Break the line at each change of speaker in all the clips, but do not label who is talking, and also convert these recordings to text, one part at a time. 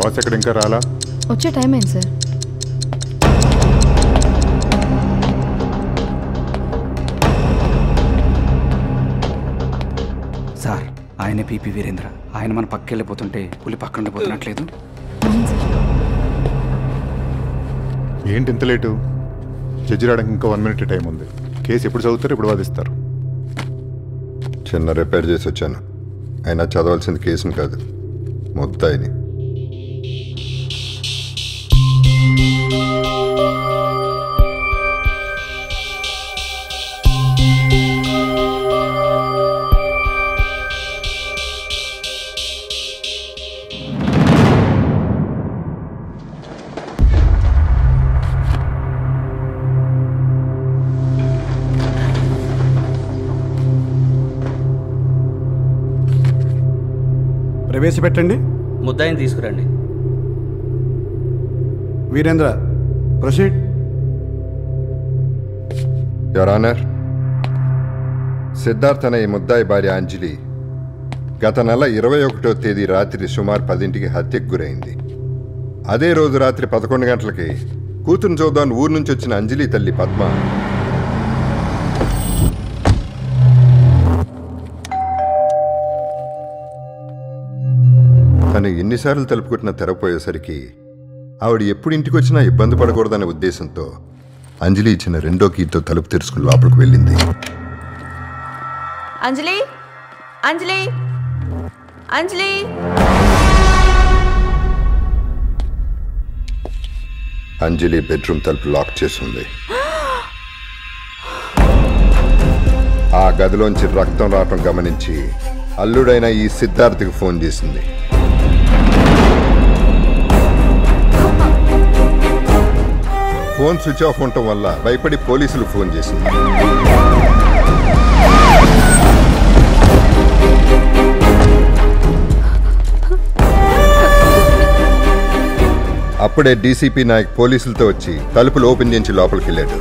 Boss ఎక్కడ ఇంకా రాలా?
వచ్చే టైం ఏంటి సార్?
సార్ ఆయన పీపీ వీరేంద్ర. ఆయన మన పక్కకి వెళ్ళిపోతుంటే పులి పక్కన ఉండిపోతున్నట్లేదు.
ఏంటి ఇంత లేటు? జడ్జి రావడానికి ఇంకా 1 minute టైం ఉంది. కేసు ఎప్పుడు చదువుతారు, ఎప్పుడు వాదిస్తారు?
చిన్న రిపేర్ చేసి వచ్చాను. అయినా చదవాల్సింది కేసుని కాదు, ముద్దాయిని.
ప్రవేశపెట్టండి.
ముద్దాయిని తీసుకురండి.
Veerendra, proceed.
Your honour, Siddharth అనే ఈ ముద్దాయి భార్య అంజలి గత నెల 21వ తేదీ రాత్రి సుమారు 10ంటికి హత్యకు గురైంది. అదే రోజు రాత్రి 11 గంటలకి కూతురుని చూద్దామని ఊరు నుంచి వచ్చిన అంజలి తల్లి పద్మ తను ఎన్నిసార్లు తలుపుకొట్టినా తెరపోయేసరికి ఆవిడ ఎప్పుడు ఇంటికి వచ్చినా ఇబ్బంది పడకూడదనే ఉద్దేశంతో అంజలి ఇచ్చిన 2వ కీతో తలుపు తెరుచుకుని లోపలికి వెళ్ళింది.
అంజలి, అంజలి, అంజలి.
అంజలి బెడ్రూమ్ తలుపు లాక్ చేసింది. ఆ గదిలోంచి రక్తం రావటం గమనించి అల్లుడైన ఈ సిద్ధార్థ్కి ఫోన్ చేసింది. ఫోన్ స్విచ్ ఆఫ్ ఉండటం వల్ల భయపడి పోలీసులు ఫోన్ చేసింది. అప్పుడే డీసీపీ నాయక్ పోలీసులతో వచ్చి తలుపులు ఓపెన్ చేసి లోపలికి వెళ్ళాడు.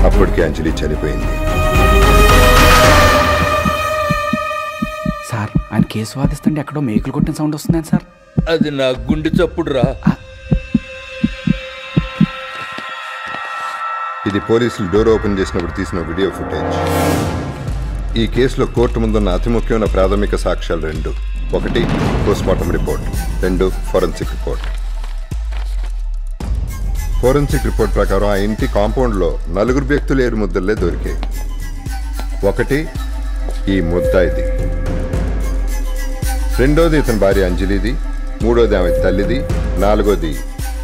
అప్పటికే అంజలి చనిపోయింది.
సార్ ఆయన కేసు వాదిస్తుంటే ఎక్కడో మేకులు కొట్టిన సౌండ్ వస్తుందని సార్.
అది నా గుండె చప్పుడు రా.
ఇది పోలీసులు డోర్ ఓపెన్ చేసినప్పుడు తీసిన వీడియో ఫుటేజ్. ఈ కేసులో కోర్టు ముందున్న అతి ముఖ్యమైన ప్రాథమిక సాక్ష్యాలు 2. 1 postmortem report, 2 forensic report. Forensic report ప్రకారం ఆ ఇంటి కాంపౌండ్లో 4 వ్యక్తులు ఏడు ముద్దలే దొరికాయి. 1 ఈ ముద్దాయిది, 2వది ఇతని భార్య అంజలిది, 3వది ఆమె తల్లిది, 4వది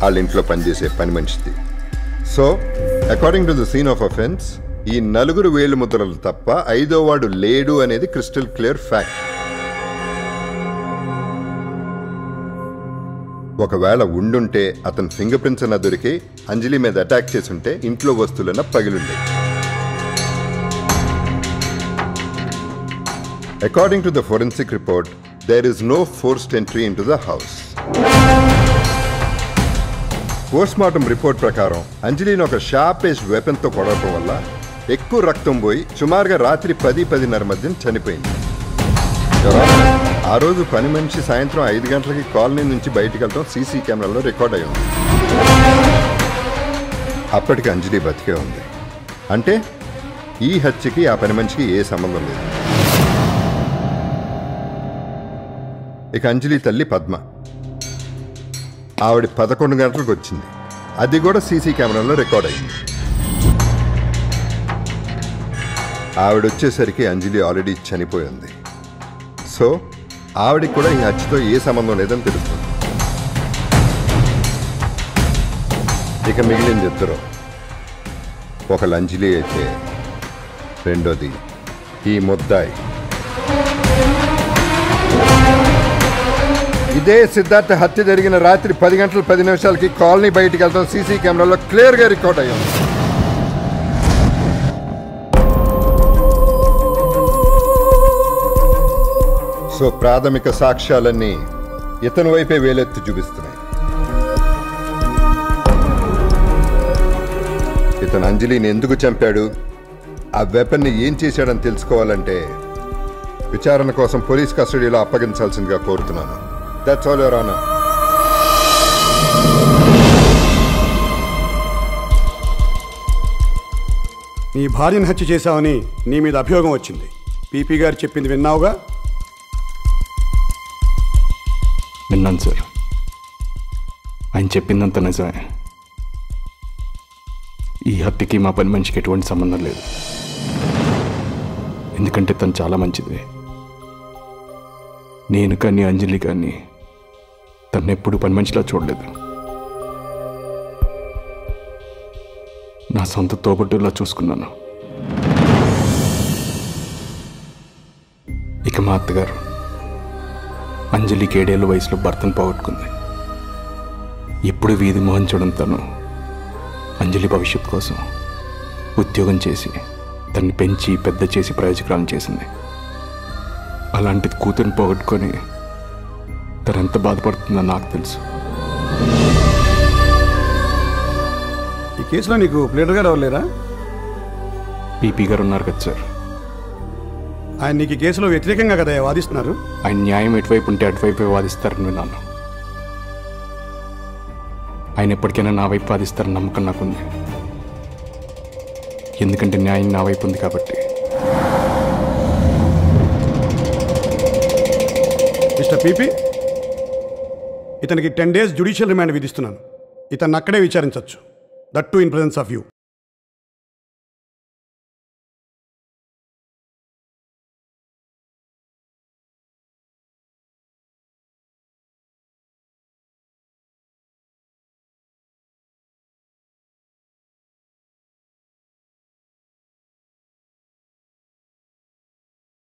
వాళ్ళ ఇంట్లో పనిచేసే పని మనిషిది. So according to the scene of offence ఈ 4 వేలు ముద్రలు తప్ప 5వ వాడు లేడు అనేది క్రిస్టల్ క్లియర్ ఫ్యాక్ట్. ఒకవేళ ఉండుంటే అతని ఫింగర్ ప్రింట్స్ అన్న దొరికి అంజలి మీద అటాక్ చేసుంటే ఇంట్లో వస్తువులన్న పగిలుండే. According to the forensic report there is no forced entry into the house. Postmortem report ప్రకారం అంజలిని ఒక షార్ప్ ఏజ్ వెపన్తో కొడటం వల్ల ఎక్కువ రక్తం పోయి సుమారుగా రాత్రి 10-10:30 మధ్య చనిపోయింది. ఆ రోజు పని మనిషి సాయంత్రం 5 గంటలకి కాలనీ నుంచి బయటికి వెళ్ళడం సీసీ కెమెరాలో రికార్డ్ అయి ఉంది. అప్పటికి అంజలి బతికే ఉంది. అంటే ఈ హత్యకి ఆ పని మనిషికి ఏ సంబంధం లేదు. ఇక అంజలి తల్లి పద్మ, ఆవిడ 11 గంటలకు వచ్చింది. అది కూడా సీసీ కెమెరాలో రికార్డ్ అయింది. ఆవిడ వచ్చేసరికి అంజలి ఆల్రెడీ చనిపోయింది. సో ఆవిడికి కూడా ఈ హత్యతో ఏ సంబంధం లేదని తెలుస్తుంది. ఇక మిగిలింది 2. ఒకళ్ళు అంజలి అయితే 2వది ఈ ముద్దాయి. ఇదే సిద్ధార్థ హత్య జరిగిన రాత్రి 10 గంటల 10 నిమిషాలకి కాలనీ బయటికి వెళ్తాం సీసీ కెమెరాలో క్లియర్గా రికార్డ్ అయ్యింది. సో ప్రాథమిక సాక్ష్యాలన్నీ ఇతని వైపే వేలెత్తి చూపిస్తున్నాయి. ఇతను అంజలిని ఎందుకు చంపాడు, ఆ వెపన్ని ఏం చేశాడని తెలుసుకోవాలంటే విచారణ కోసం పోలీస్ కస్టడీలో అప్పగించాల్సిందిగా కోరుతున్నాను. That's all your honour.
నీ భార్యను హత్య చేశావని నీ మీద అభియోగం వచ్చింది. పీపీ గారు చెప్పింది విన్నావుగా?
విన్నాను సార్. ఆయన చెప్పిందంత నిజమే. ఈ హత్యకి మా పని మనిషికి ఎటువంటి సంబంధం లేదు. ఎందుకంటే తను చాలా మంచిది. నేను కానీ అంజలి కానీ తను ఎప్పుడు పని మనిషిలా చూడలేదు. నా సొంత తోబట్టులా చూసుకున్నాను. ఇక మా అత్తగారు అంజలికి 7 ఏళ్ళ వయసులో భర్తను పోగొట్టుకుంది. ఇప్పుడు వీధి మోహన్ చూడడం తను అంజలి భవిష్యత్ కోసం ఉద్యోగం చేసి తన్ని పెంచి పెద్ద చేసి ప్రయోజకురాలను చేసింది. అలాంటిది కూతురిని పోగొట్టుకొని తనెంత బాధపడుతుందో నాకు తెలుసు.
ఈ కేసులో నీకు ప్లేటర్ గారు ఎవరు లేరా?
పీపీ గారు ఉన్నారు కదా సార్.
ఆయన నీకు ఈ కేసులో వ్యతిరేకంగా కదా వాదిస్తున్నారు.
ఆయన న్యాయం ఎటువైపు ఉంటే అటువైపు వాదిస్తారని విన్నాను. ఆయన ఎప్పటికైనా నా వైపు వాదిస్తారని నమ్మకం నాకుంది. ఎందుకంటే న్యాయం నా వైపు ఉంది కాబట్టి.
మిస్టర్ పీపీ, ఇతనికి 10 days జ్యుడిషియల్ రిమాండ్ విధిస్తున్నాను. ఇతన్ని అక్కడే విచారించవచ్చు. That too in presence of you.